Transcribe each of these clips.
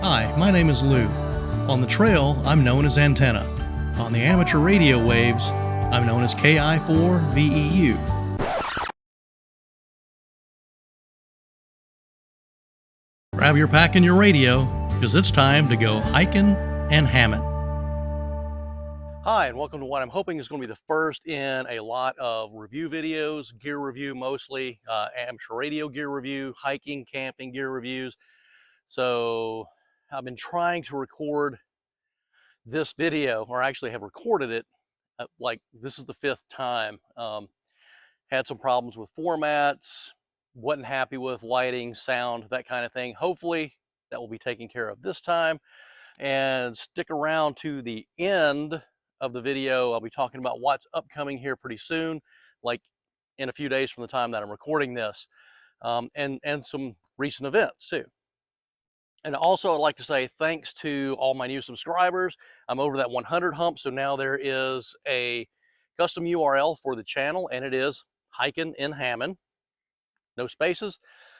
Hi, my name is Lou. On the trail, I'm known as Antenna. On the amateur radio waves, I'm known as KI4VEU. Grab your pack and your radio, because it's time to go hiking and hamming. Hi, and welcome to what I'm hoping is going to be the first in a lot of review videos, gear review mostly, amateur radio gear review, hiking, camping gear reviews. So I've been trying to record this video, or actually have recorded it, like this is the 5th time. Had some problems with formats, wasn't happy with lighting, sound, that kind of thing. Hopefully that will be taken care of this time. And stick around to the end of the video. I'll be talking about what's upcoming here pretty soon, like in a few days from the time that I'm recording this, and some recent events too. And also I'd like to say thanks to all my new subscribers. I'm over that 100 hump, so now there is a custom URL for the channel, and it is Hiking and Hamming, no spaces.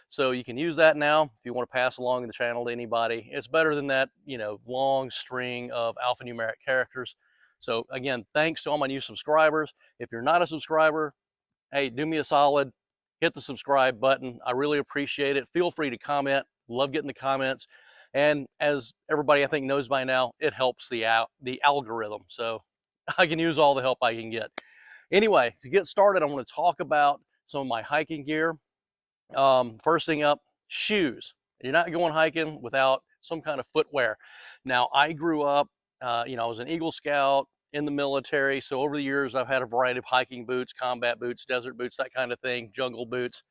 So you can use that now if you want to pass along the channel to anybody. It's better than that, long string of alphanumeric characters. So again, thanks to all my new subscribers. If you're not a subscriber, hey, do me a solid, hit the subscribe button. I really appreciate it. Feel free to comment. Love getting the comments. And as everybody I think knows by now, it helps the algorithm. So I can use all the help I can get. Anyway, to get started, I want to talk about some of my hiking gear. First thing up, shoes. You're not going hiking without some kind of footwear. Now, I grew up, I was an Eagle Scout in the military. So over the years, I've had a variety of hiking boots, combat boots, desert boots, that kind of thing, jungle boots.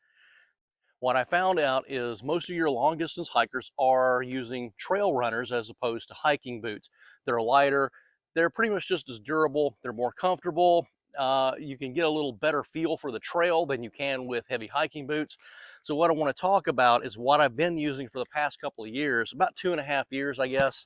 What I found out is most of your long distance hikers are using trail runners as opposed to hiking boots. They're lighter. They're pretty much just as durable. They're more comfortable. You can get a little better feel for the trail than you can with heavy hiking boots. So what I want to talk about is what I've been using for the past couple of years, about 2.5 years, I guess.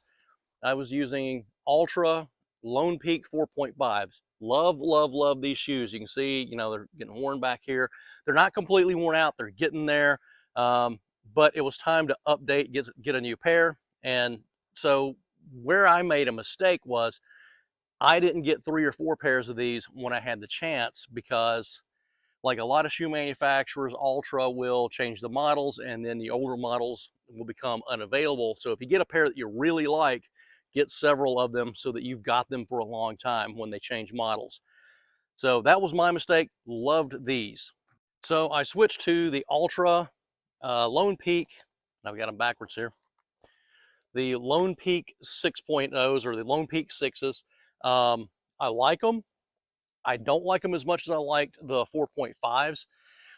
I was using Ultra Lone Peak 4.5s. Love, love, love these shoes. You can see, they're getting worn back here. They're not completely worn out. They're getting there. But it was time to update, get a new pair. And so where I made a mistake was I didn't get 3 or 4 pairs of these when I had the chance, because like a lot of shoe manufacturers, Ultra will change the models and then the older models will become unavailable. So if you get a pair that you really like, get several of them so that you've got them for a long time when they change models. So that was my mistake. Loved these. So I switched to the Ultra Lone Peak. Now we got them backwards here. The Lone Peak 6.0s, or the Lone Peak 6s. I like them. I don't like them as much as I liked the 4.5s.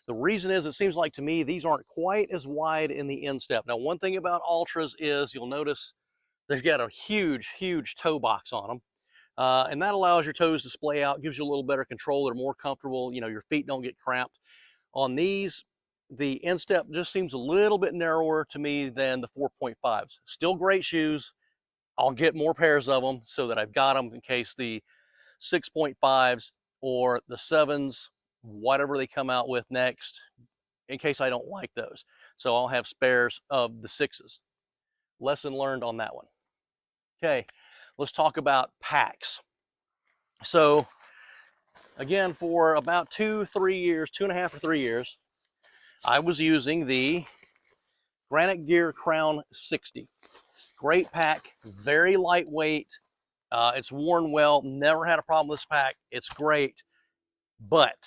The reason is, it seems like to me these aren't quite as wide in the instep. Now, one thing about Ultras is you'll notice they've got a huge, huge toe box on them. And that allows your toes to splay out, gives you a little better control. They're more comfortable. Your feet don't get cramped. On these, the instep just seems a little bit narrower to me than the 4.5s. Still great shoes. I'll get more pairs of them so that I've got them in case the 6.5s or the 7s, whatever they come out with next, in case I don't like those. So I'll have spares of the 6s. Lesson learned on that one. Okay, let's talk about packs. So again, for about 2-3 years, 2.5 or 3 years, I was using the Granite Gear Crown 60. Great pack, very lightweight. It's worn well, never had a problem with this pack. It's great. But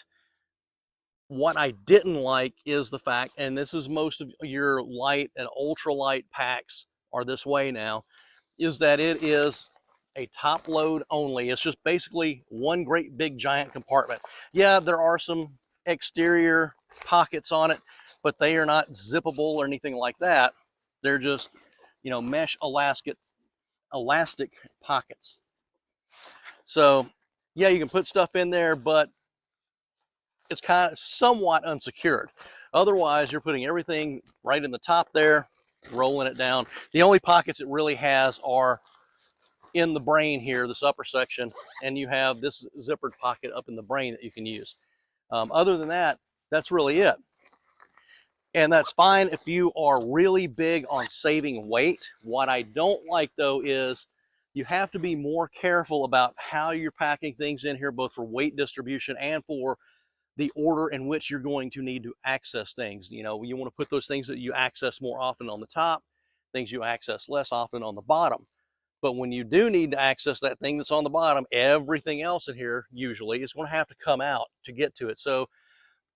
what I didn't like is the fact, and this is most of your light and ultralight packs are this way now, is that it is a top load only. It's just basically one great big giant compartment. Yeah, there are some exterior pockets on it, but they are not zippable or anything like that. They're just, mesh elastic pockets. So yeah, you can put stuff in there, but it's kind of somewhat unsecured. Otherwise, you're putting everything right in the top there, rolling it down. The only pockets it really has are in the brain here, this upper section, and you have this zippered pocket up in the brain that you can use. Other than that, that's really it. And that's fine if you are really big on saving weight. What I don't like though is you have to be more careful about how you're packing things in here, both for weight distribution and for the order in which you're going to need to access things. You know, you want to put those things that you access more often on the top, things you access less often on the bottom. But when you do need to access that thing that's on the bottom, everything else in here usually is going to have to come out to get to it. So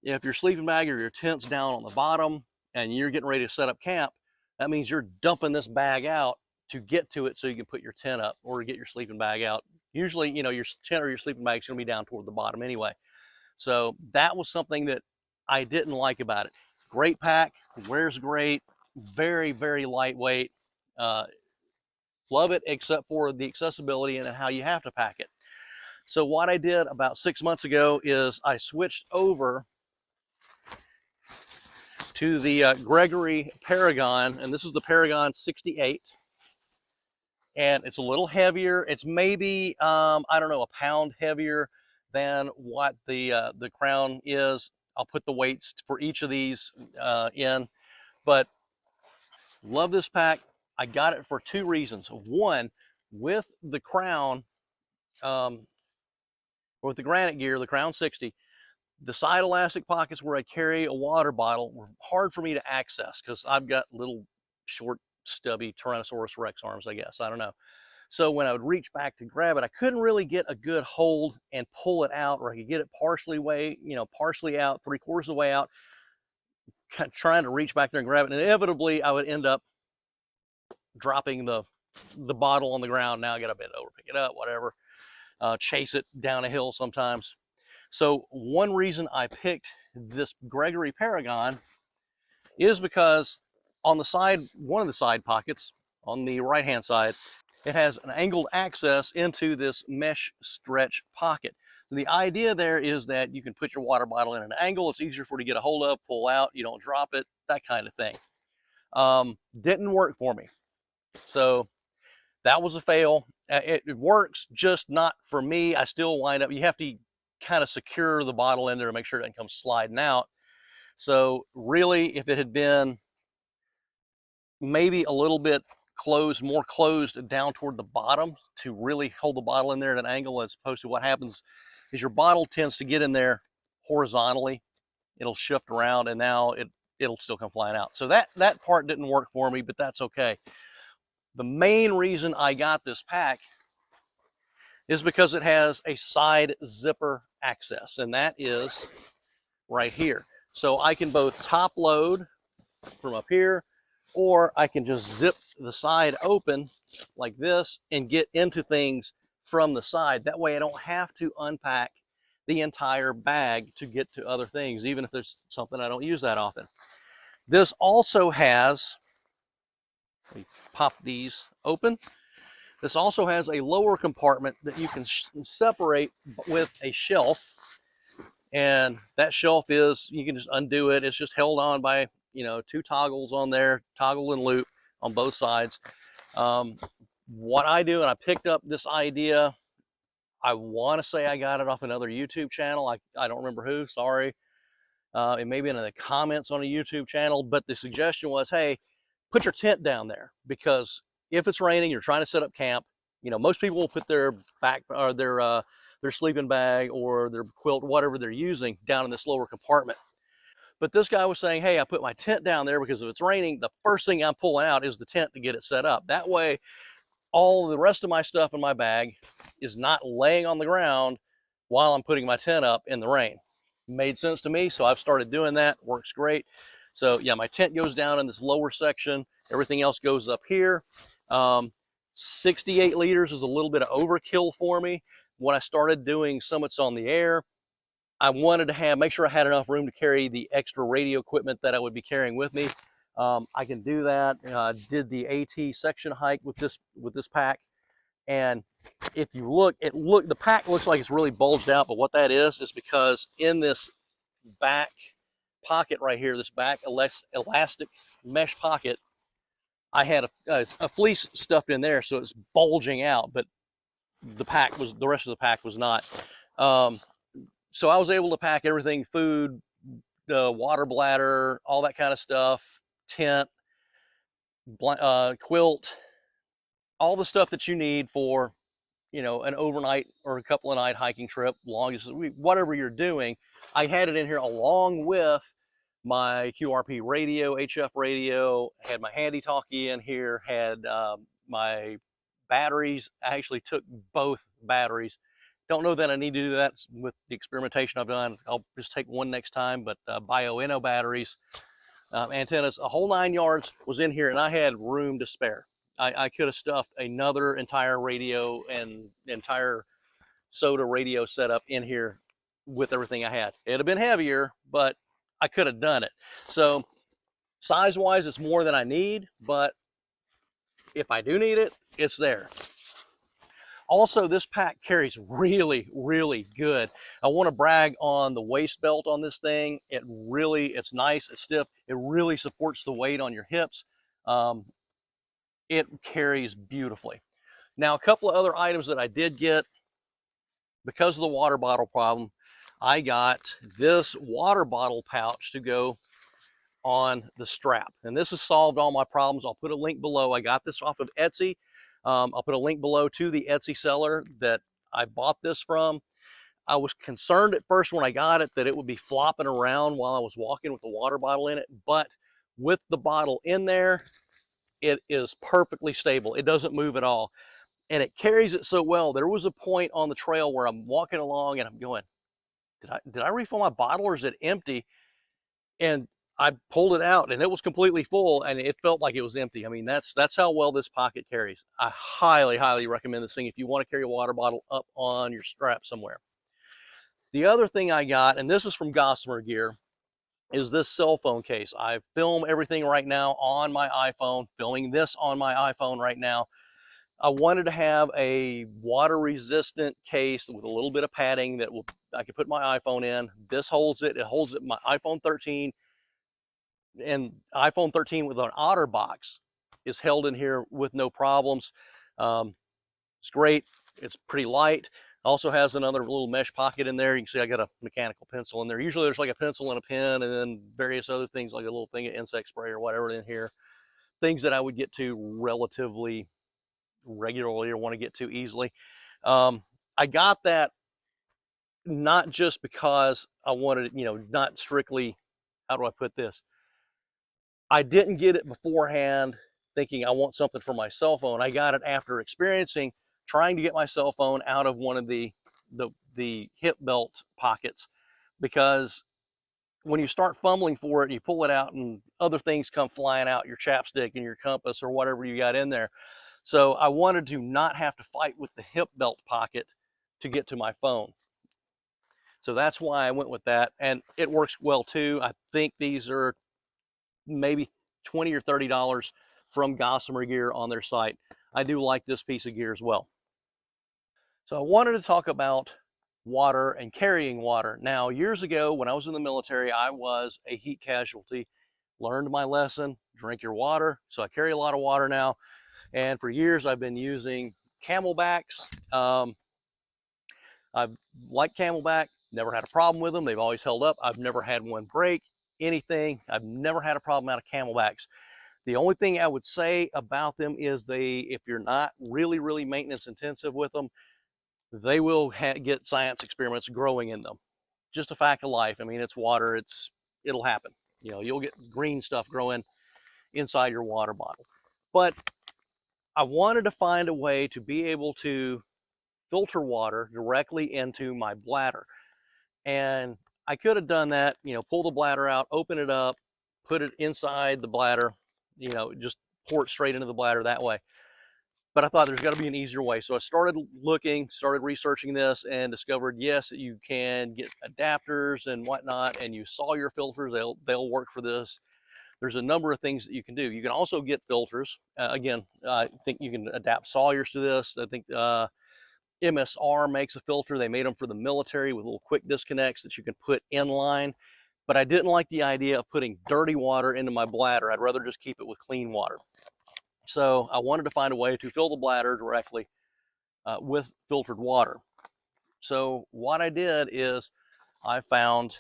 if your sleeping bag or your tent's down on the bottom and you're getting ready to set up camp, that means you're dumping this bag out to get to it so you can put your tent up or get your sleeping bag out. Usually, you know, your tent or your sleeping bag is going to be down toward the bottom anyway. So that was something that I didn't like about it. Great pack, wears great, very, very lightweight. Love it, except for the accessibility and how you have to pack it. So what I did about 6 months ago is I switched over to the Gregory Paragon, and this is the Paragon 68. And it's a little heavier. It's maybe, I don't know, a pound heavier than what the Crown is. I'll put the weights for each of these in, but love this pack. I got it for two reasons. One, with the Crown, with the Granite gear, the Crown 60, the side elastic pockets where I carry a water bottle were hard for me to access because I've got little short, stubby Tyrannosaurus Rex arms, I guess. I don't know. So when I would reach back to grab it, I couldn't really get a good hold and pull it out, or I could get it partially way, you know, partially out, 3/4 of the way out, trying to reach back there and grab it. And inevitably, I would end up dropping the bottle on the ground. Now I got to bend over, pick it up, whatever, chase it down a hill sometimes. So one reason I picked this Gregory Paragon is because on the side, one of the side pockets on the right-hand side, it has an angled access into this mesh stretch pocket. The idea there is that you can put your water bottle in an angle. It's easier for it to get a hold of, pull out, you don't drop it, that kind of thing. Didn't work for me. So that was a fail. It works, just not for me. I still wind up, you have to kind of secure the bottle in there to make sure it doesn't come sliding out. So really, if it had been maybe a little bit closed, more closed down toward the bottom to really hold the bottle in there at an angle, as opposed to what happens is your bottle tends to get in there horizontally. It'll shift around and now it'll still come flying out. So that part didn't work for me, but that's okay. The main reason I got this pack is because it has a side zipper access, and that is right here. So I can both top load from up here, or I can just zip the side open like this and get into things from the side. That way I don't have to unpack the entire bag to get to other things, even if there's something I don't use that often. This also has, let me pop these open. This also has a lower compartment that you can separate with a shelf. And that shelf is, you can just undo it. It's just held on by, you know, two toggles on there, toggle and loop on both sides. What I do, and I picked up this idea, I want to say I got it off another YouTube channel. I don't remember who, sorry. It may be in the comments on a YouTube channel, but the suggestion was, hey, put your tent down there, because if it's raining, you're trying to set up camp, you know, most people will put their back or their sleeping bag or their quilt, whatever they're using, down in this lower compartment. But this guy was saying, hey, I put my tent down there because if it's raining, the first thing I'm pulling out is the tent to get it set up. That way, all the rest of my stuff in my bag is not laying on the ground while I'm putting my tent up in the rain. Made sense to me, so I've started doing that. Works great. So yeah, my tent goes down in this lower section. Everything else goes up here. 68 liters is a little bit of overkill for me. When I started doing summits on the air, I wanted to make sure I had enough room to carry the extra radio equipment that I would be carrying with me. I can do that. Did the AT section hike with this pack, and if you look, the pack looks like it's really bulged out, but what that is because in this back pocket right here, this back elastic mesh pocket, I had a fleece stuffed in there, so it's bulging out, but the rest of the pack was not. So I was able to pack everything, food, water bladder, all that kind of stuff, tent, quilt, all the stuff that you need for, you know, an overnight or a couple of night hiking trip, long as whatever you're doing. I had it in here along with my QRP radio, HF radio, had my handy talkie in here, had my batteries. I actually took both batteries. Don't know that I need to do that with the experimentation I've done. I'll just take one next time, but Bio-Inno batteries, antennas, a whole 9 yards was in here, and I had room to spare. I could have stuffed another entire radio and entire soda radio setup in here with everything I had. It'd have been heavier, but I could have done it. So size wise, it's more than I need, but if I do need it, it's there. Also, this pack carries really, really good. I want to brag on the waist belt on this thing. It's nice, it's stiff. It really supports the weight on your hips. It carries beautifully. Now, a couple of other items that I did get because of the water bottle problem, I got this water bottle pouch to go on the strap. And this has solved all my problems. I'll put a link below. I got this off of Etsy. I'll put a link below to the Etsy seller that I bought this from. I was concerned at first when I got it that it would be flopping around while I was walking with the water bottle in it, but with the bottle in there, it is perfectly stable. It doesn't move at all, and it carries it so well. There was a point on the trail where I'm walking along and I'm going, did I refill my bottle or is it empty? And I pulled it out and it was completely full and it felt like it was empty. I mean, that's how well this pocket carries. I highly, highly recommend this thing if you want to carry a water bottle up on your strap somewhere. The other thing I got, and this is from Gossamer Gear, is this cell phone case. I film everything right now on my iPhone, filming this on my iPhone right now. I wanted to have a water resistant case with a little bit of padding that I could put my iPhone in. This holds it. It holds it. My iPhone 13 and iPhone 13 with an OtterBox is held in here with no problems. It's great. It's pretty light. Also has another little mesh pocket in there. You can see I got a mechanical pencil in there. Usually there's like a pencil and a pen and then various other things like a little thing of insect spray or whatever in here. Things that I would get to relatively regularly or want to get to easily. I got that not just because I wanted, you know, not strictly, how do I put this? I didn't get it beforehand thinking I want something for my cell phone. I got it after experiencing trying to get my cell phone out of one of the hip belt pockets, because when you start fumbling for it, you pull it out and other things come flying out, your chapstick and your compass or whatever you got in there. So I wanted to not have to fight with the hip belt pocket to get to my phone. So that's why I went with that, and it works well too. I think these are maybe $20 or $30 from Gossamer Gear on their site. I do like this piece of gear as well. So I wanted to talk about water and carrying water. Now, years ago when I was in the military, I was a heat casualty. Learned my lesson, drink your water. So I carry a lot of water now. And for years I've been using Camelbacks. I've liked Camelback, never had a problem with them. They've always held up. I've never had one break, anything. I've never had a problem out of Camelbacks. The only thing I would say about them is if you're not really, really maintenance intensive with them, they will get science experiments growing in them. Just a fact of life. I mean, it's water. It'll happen. You know, you'll get green stuff growing inside your water bottle. But I wanted to find a way to be able to filter water directly into my bladder. And I could have done that, you know, pull the bladder out, open it up, put it inside the bladder, you know, just pour it straight into the bladder that way. But I thought there's got to be an easier way. So I started looking, started researching this, and discovered, yes, you can get adapters and whatnot, and use Sawyer filters. They'll work for this. There's a number of things that you can do. You can also get filters. Again, I think you can adapt Sawyers to this. I think MSR makes a filter. They made them for the military with little quick disconnects that you can put in line. But I didn't like the idea of putting dirty water into my bladder. I'd rather just keep it with clean water. So I wanted to find a way to fill the bladder directly with filtered water. So what I did is I found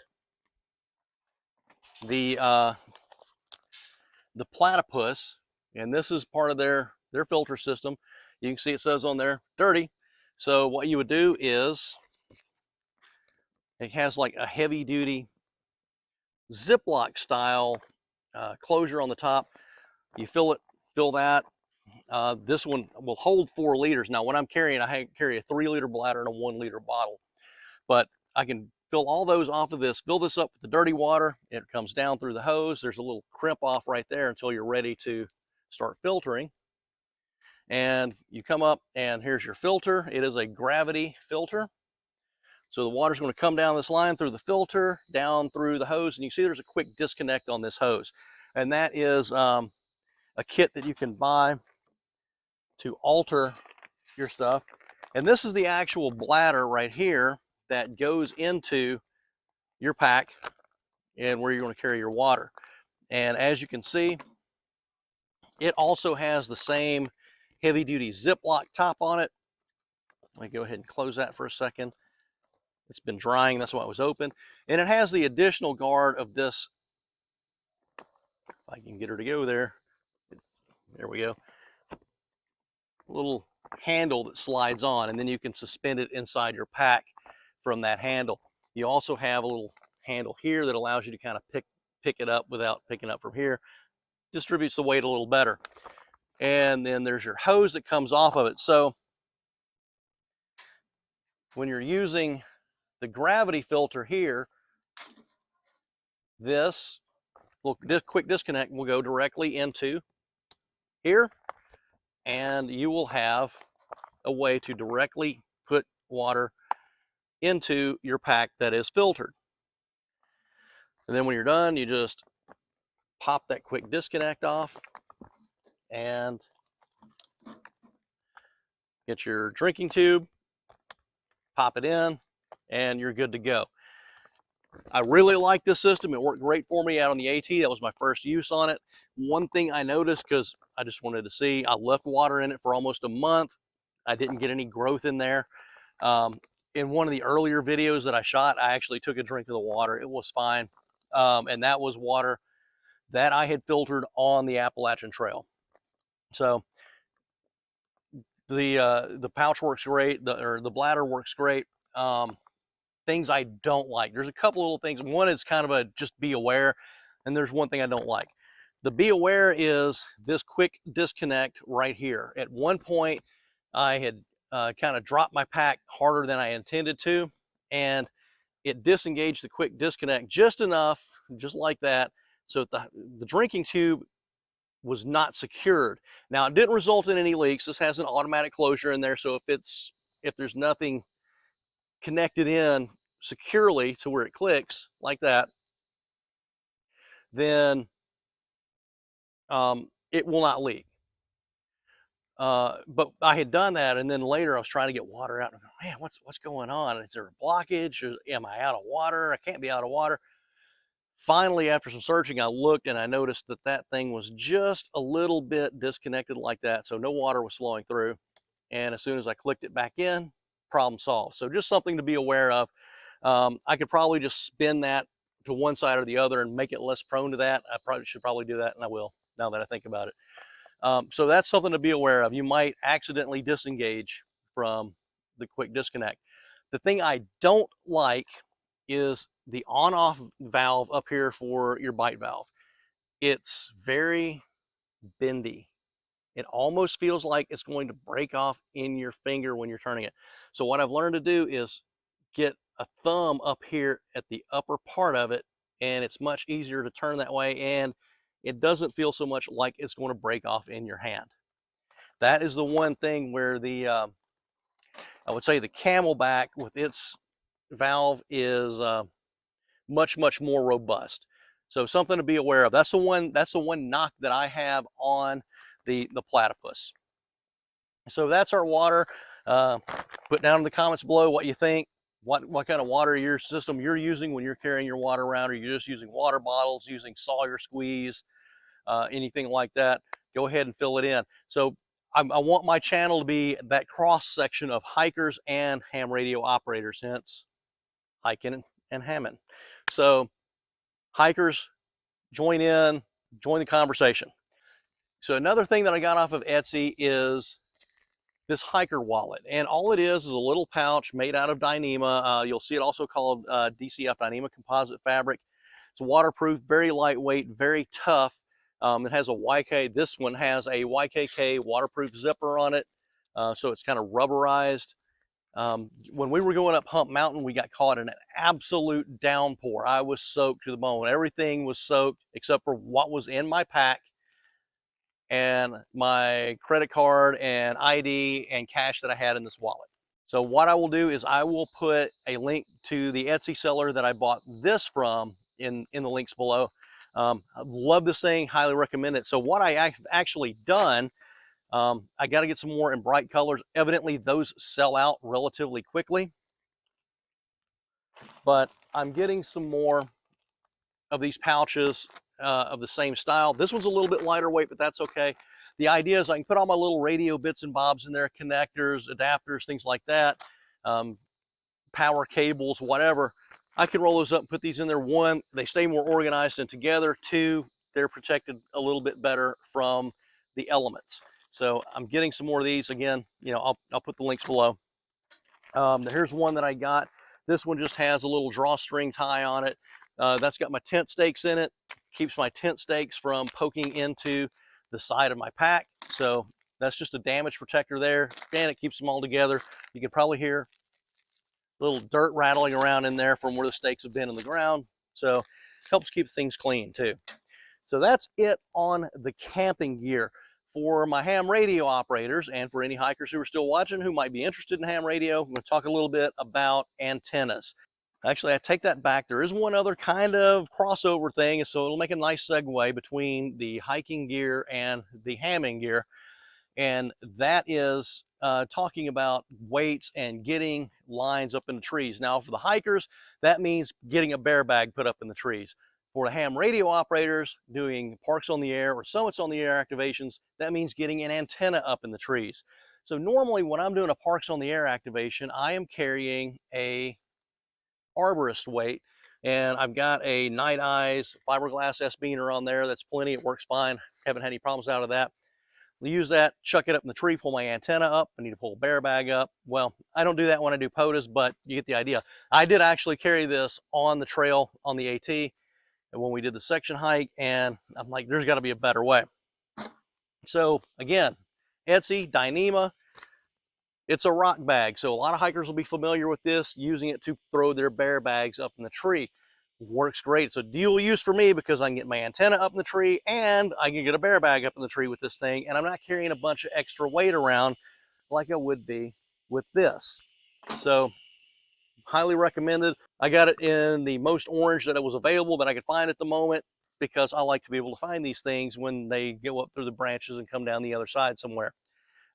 The platypus, and this is part of their filter system. You can see it says on there, dirty. So what you would do is, it has like a heavy duty Ziploc style closure on the top. You fill that. This one will hold 4 liters. Now, when I'm carrying, I carry a 3-liter bladder and a 1-liter bottle, but I can fill all those off of this, fill this up with the dirty water. It comes down through the hose. There's a little crimp off right there until you're ready to start filtering. And you come up and here's your filter. It is a gravity filter. So the water's going to come down this line through the filter, down through the hose, and you see there's a quick disconnect on this hose. And that is a kit that you can buy to alter your stuff. And this is the actual bladder right here that goes into your pack and where you're going to carry your water. And as you can see, it also has the same heavy duty Ziploc top on it. Let me go ahead and close that for a second. It's been drying, that's why it was open. And it has the additional guard of this, if I can get her to go there. There we go. Little handle that slides on, and then you can suspend it inside your pack from that handle. You also have a little handle here that allows you to kind of pick it up without picking up from here. Distributes the weight a little better. And then there's your hose that comes off of it. So when you're using the gravity filter here, this quick disconnect will go directly into here, and you will have a way to directly put water into your pack that is filtered. And then when you're done, you just pop that quick disconnect off and get your drinking tube, pop it in, and you're good to go. I really like this system. It worked great for me out on the AT. That was my first use on it. One thing I noticed, because I just wanted to see, I left water in it for almost a month. I didn't get any growth in there. In one of the earlier videos that I shot, I actually took a drink of the water. It was fine. And that was water that I had filtered on the Appalachian Trail. So the pouch works great, the bladder works great. Things I don't like. There's a couple little things. One is kind of a just be aware, and there's one thing I don't like. The be aware is this quick disconnect right here. At one point, I had kind of dropped my pack harder than I intended to, and it disengaged the quick disconnect just enough, just like that, so the drinking tube was not secured. Now, it didn't result in any leaks. This has an automatic closure in there, so if there's nothing connected in securely to where it clicks like that, then it will not leak. But I had done that, and then later I was trying to get water out, and I'm going, man, what's going on? Is there a blockage? Or am I out of water? I can't be out of water. Finally, after some searching, I looked and I noticed that that thing was just a little bit disconnected like that, so no water was flowing through. And as soon as I clicked it back in, problem solved. So just something to be aware of. I could probably just spin that to one side or the other and make it less prone to that. I should probably do that, and I will, now that I think about it. So that's something to be aware of. You might accidentally disengage from the quick disconnect. The thing I don't like is the on-off valve up here for your bite valve. It's very bendy. It almost feels like it's going to break off in your finger when you're turning it. So what I've learned to do is get a thumb up here at the upper part of it, and it's much easier to turn that way, and it doesn't feel so much like it's going to break off in your hand. That is the one thing where the I would say the Camelback with its valve is much more robust. So something to be aware of. That's the one knock that I have on the platypus. So that's our water. Put down in the comments below what you think. What kind of water your system you're using when you're carrying your water around. Are you just using water bottles, using Sawyer squeeze, anything like that? Go ahead and fill it in. So I want my channel to be that cross section of hikers and ham radio operators, hence hiking and hamming. So hikers, join in, join the conversation. So another thing that I got off of Etsy is this hiker wallet, and all it is a little pouch made out of Dyneema. You'll see it also called DCF, Dyneema composite fabric. It's waterproof, very lightweight, very tough. It has a YK. This one has a YKK waterproof zipper on it, so it's kind of rubberized. When we were going up Hump Mountain, we got caught in an absolute downpour. I was soaked to the bone. Everything was soaked except for what was in my pack and my credit card and ID and cash that I had in this wallet. So what I will do is I will put a link to the Etsy seller that I bought this from in the links below. I love this thing, highly recommend it. So what I actually done, I got to get some more in bright colors. Evidently those sell out relatively quickly, but I'm getting some more of these pouches of the same style. This one's a little bit lighter weight, but that's okay. The idea is I can put all my little radio bits and bobs in there, connectors, adapters, things like that, power cables, whatever. I can roll those up and put these in there. One, they stay more organized and together. Two, they're protected a little bit better from the elements. So I'm getting some more of these. Again, you know, I'll put the links below. Here's one that I got. This one just has a little drawstring tie on it. That's got my tent stakes in it. Keeps my tent stakes from poking into the side of my pack. So that's just a damage protector there, and it keeps them all together. You can probably hear a little dirt rattling around in there from where the stakes have been in the ground. So helps keep things clean too. So that's it on the camping gear. For my ham radio operators and for any hikers who are still watching who might be interested in ham radio, I'm going to talk a little bit about antennas. Actually, I take that back. There is one other kind of crossover thing, so it'll make a nice segue between the hiking gear and the hamming gear. And that is talking about weights and getting lines up in the trees. Now, for the hikers, that means getting a bear bag put up in the trees. For the ham radio operators doing parks on the air or summits on the air activations, that means getting an antenna up in the trees. So normally when I'm doing a parks on the air activation, I am carrying a arborist weight, and I've got a Night Eyes fiberglass S-beaner on there. That's plenty. It works fine. Haven't had any problems out of that. I'll use that, chuck it up in the tree, pull my antenna up. I need to pull a bear bag up. Well, I don't do that when I do POTUS, but you get the idea. I did actually carry this on the trail on the AT when we did the section hike, and I'm like, there's got to be a better way. So again, Etsy, Dyneema, it's a rock bag. So a lot of hikers will be familiar with this, using it to throw their bear bags up in the tree. Works great. It's a dual use for me because I can get my antenna up in the tree and I can get a bear bag up in the tree with this thing, and I'm not carrying a bunch of extra weight around like I would be with this. So highly recommended. I got it in the most orange that it was available that I could find at the moment, because I like to be able to find these things when they go up through the branches and come down the other side somewhere.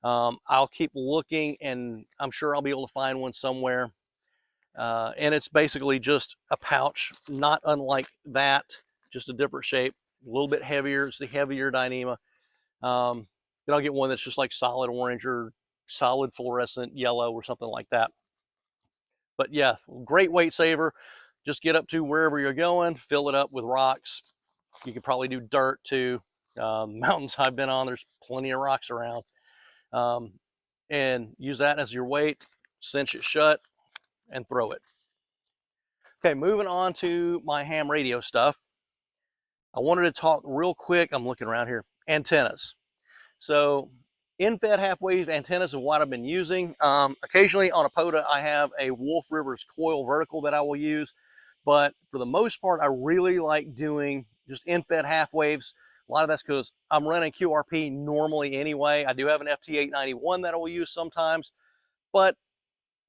I'll keep looking, and I'm sure I'll be able to find one somewhere. And it's basically just a pouch, not unlike that, just a different shape, a little bit heavier. It's the heavier Dyneema. But I'll get one that's just like solid orange or solid fluorescent yellow or something like that. But yeah, great weight saver. Just get up to wherever you're going, fill it up with rocks. You could probably do dirt too. Mountains I've been on, there's plenty of rocks around. And use that as your weight, cinch it shut, and throw it. Okay, moving on to my ham radio stuff. I wanted to talk real quick. I'm looking around here. Antennas. So in-fed half-wave antennas are what I've been using. Occasionally on a POTA, I have a Wolf Rivers coil vertical that I will use. But for the most part, I really like doing just in-fed half-waves. A lot of that's because I'm running QRP normally anyway. I do have an FT891 that I will use sometimes. But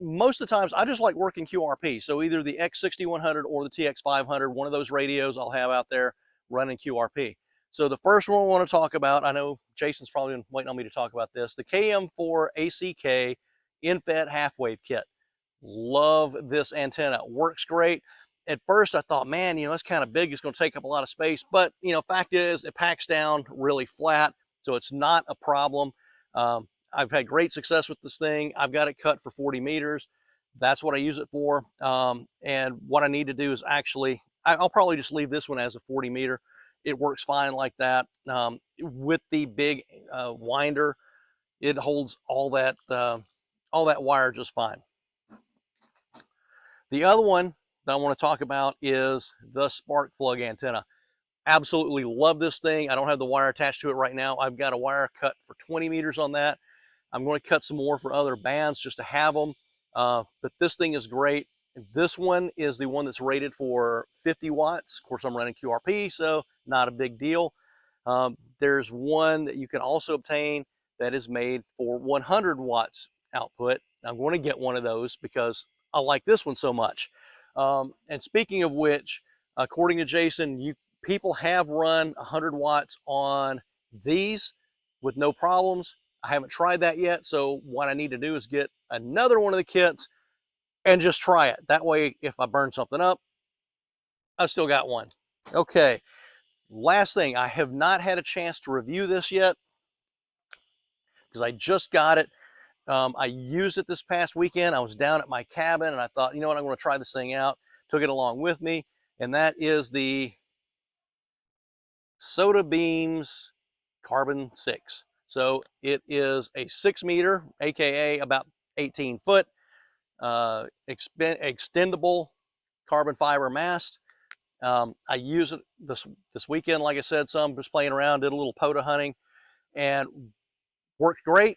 most of the times, I just like working QRP. So either the X6100 or the TX500, one of those radios I'll have out there running QRP. So the first one I want to talk about, I know Jason's probably been waiting on me to talk about this, the KM4 ACK in-fed half-wave kit. Love this antenna. Works great. At first, I thought, man, you know, it's kind of big. It's going to take up a lot of space. But, you know, fact is, it packs down really flat, so it's not a problem. I've had great success with this thing. I've got it cut for 40 meters. That's what I use it for. And what I need to do is actually, I'll probably just leave this one as a 40 meter. it works fine like that. With the big winder, it holds all that wire just fine. The other one that I want to talk about is the spark plug antenna. Absolutely love this thing. I don't have the wire attached to it right now. I've got a wire cut for 20 meters on that. I'm going to cut some more for other bands just to have them. But this thing is great. This one is the one that's rated for 50 watts. Of course, I'm running QRP, so not a big deal. There's one that you can also obtain that is made for 100 watts output. I'm going to get one of those because I like this one so much. And speaking of which, according to Jason, people have run 100 watts on these with no problems. I haven't tried that yet, so what I need to do is get another one of the kits and just try it. That way, if I burn something up, I've still got one. Okay, last thing, I have not had a chance to review this yet because I just got it. I used it this past weekend. I was down at my cabin and I thought, you know what, I'm going to try this thing out. Took it along with me, and that is the Soda Beams Carbon 6. So it is a 6 meter, aka about 18 foot, extendable carbon fiber mast. I used it this weekend, like I said, some just playing around, did a little POTA hunting, and worked great.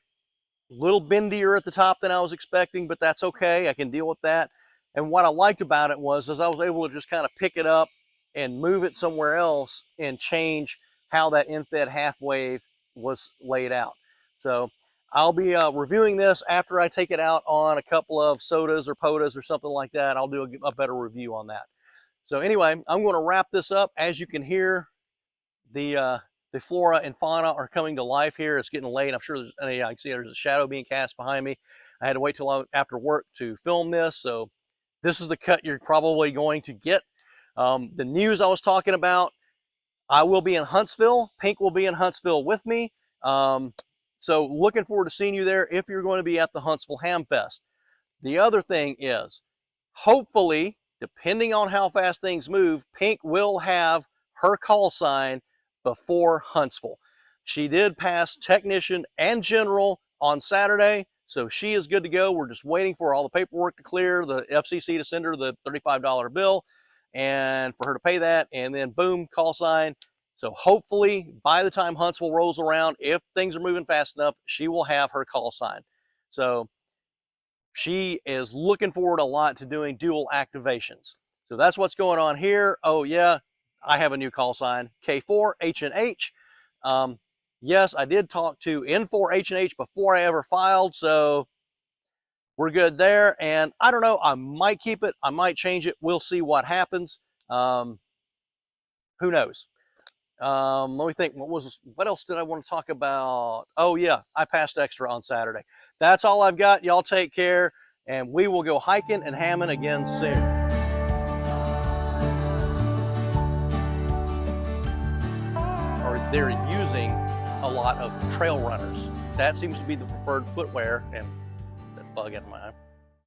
A little bendier at the top than I was expecting, but that's okay. I can deal with that. And what I liked about it was I was able to just kind of pick it up and move it somewhere else and change how that in-fed half wave was laid out. So I'll be reviewing this after I take it out on a couple of sodas or POTAs or something like that. I'll do a better review on that. So anyway, I'm going to wrap this up. As you can hear, the flora and fauna are coming to life here. It's getting late. I'm sure I can see there's a shadow being cast behind me. I had to wait till after work to film this, so this is the cut you're probably going to get. The news I was talking about, I will be in Huntsville. Pink will be in Huntsville with me. So looking forward to seeing you there if you're going to be at the Huntsville Ham Fest. The other thing is, hopefully, depending on how fast things move, Pink will have her call sign before Huntsville. She did pass technician and general on Saturday, so she is good to go. We're just waiting for all the paperwork to clear, the FCC to send her the $35 bill, and for her to pay that, and then boom, call sign. So hopefully by the time Huntsville rolls around, if things are moving fast enough, she will have her call sign. So she is looking forward a lot to doing dual activations. So that's what's going on here. Oh yeah, I have a new call sign, K4 H&H. Yes, I did talk to N4 H&H before I ever filed, so we're good there. And I don't know, I might keep it, I might change it. We'll see what happens. Who knows? Let me think. What else did I want to talk about? Oh yeah, I passed extra on Saturday. That's all I've got. Y'all take care, and we will go hiking and hamming again soon. Or they're using a lot of trail runners. That seems to be the preferred footwear. And that bug in my eye.